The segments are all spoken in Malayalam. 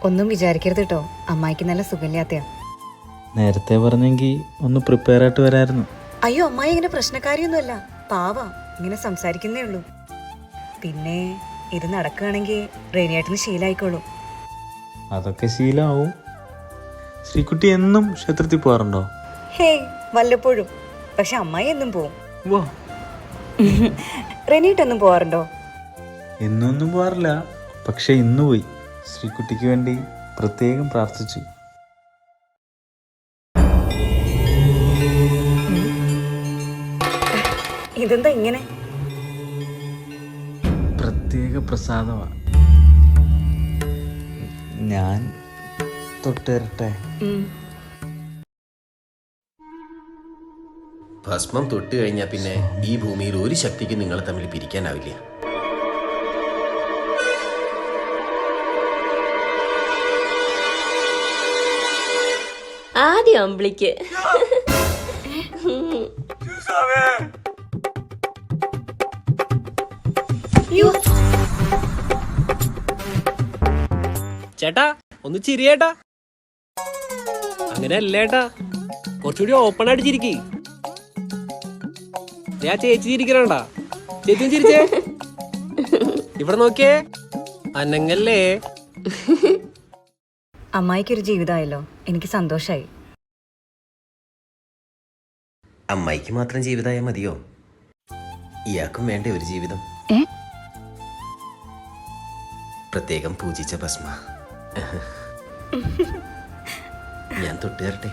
ഒന്നും വിചാരിക്കരുത് കേട്ടോ, അമ്മായിക്ക് നല്ല സുഖമില്ലാത്തയാ. നേരത്തെ പറഞ്ഞെങ്കിൽ ഒന്ന് പ്രിപ്പയർ ആയിട്ട് വരായിരുന്നു. അയ്യോ, അമ്മായി ഇങ്ങനെ പ്രശ്നക്കാരിയൊന്നുമല്ല, പാവാ, ഇങ്ങനെ സംസാരിക്കുന്നേ ഉള്ളൂ. പിന്നെ ഇത് നടക്കുകയാണെങ്കിൽ റേനിയേട്ടന് ശീലമായിക്കോളും. അതൊക്കെ ശീലമാവും. ശ്രീകുട്ടി എന്നും ക്ഷേത്രത്തിൽ പോകാറുണ്ടോ? ഹേയ്, വല്ലപ്പോഴും. പക്ഷെ അമ്മായി എന്നും പോവും. വാ. റെനീട്ടൊന്നും പോവാറുണ്ടോ? എന്നൊന്നും പോകാറില്ല, പക്ഷെ ഇന്ന് പോയി. ശ്രീകുട്ടിക്ക് വേണ്ടി പ്രത്യേകം പ്രാർത്ഥിച്ചു. ഇതെന്താ ഇങ്ങനെ? പ്രത്യേക പ്രസാദമാണ്. ഞാൻ തൊട്ടുതരട്ടെ? ഭസ്മം തൊട്ട് കഴിഞ്ഞാൽ പിന്നെ ഈ ഭൂമിയിൽ ഒരു ശക്തിക്ക് നിങ്ങളെ തമ്മിൽ പിരിക്കാനാവില്ല. ആദ്യം അമ്പിളിക്ക്. ചേട്ടാ ഒന്ന് ചിരിയേട്ടാ. അങ്ങനെ അല്ലേട്ടാ, കുറച്ചുകൂടി ഓപ്പൺ ആയിട്ട് ചിരിക്ക്. ആ ചേച്ചി ചിരിക്കണണ്ടാ, ചേച്ചിയും ചിരിച്ചേ. ഇവിടെ നോക്കിയേ, അനങ്ങല്ലേ. അമ്മായിക്കൊരു ജീവിതമായല്ലോ, എനിക്ക് സന്തോഷായി. അമ്മായിക്ക് മാത്രം ജീവിതമായാൽ മതിയോ? ഇയാൾക്കും വേണ്ടേ ഒരു ജീവിതം? പ്രത്യേകം പൂജിച്ച ഭസ്മ. ഞാൻ തൊട്ട് തരട്ടെ?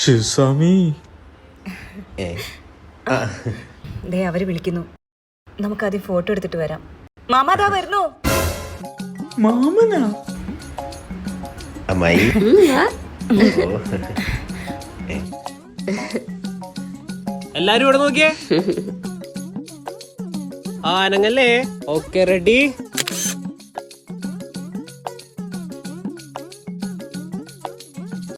ശിവസ്വാമി. ദേ അവര് വിളിക്കുന്നു, നമുക്കാദ്യം ഫോട്ടോ എടുത്തിട്ട് വരാം. മാമാതാ വരുന്നു. മാമനാ? അമ്മായി എല്ലാരും ഇവിടെ നോക്കിയേ. ആ അനങ്ങല്ലേ. Okay, ready.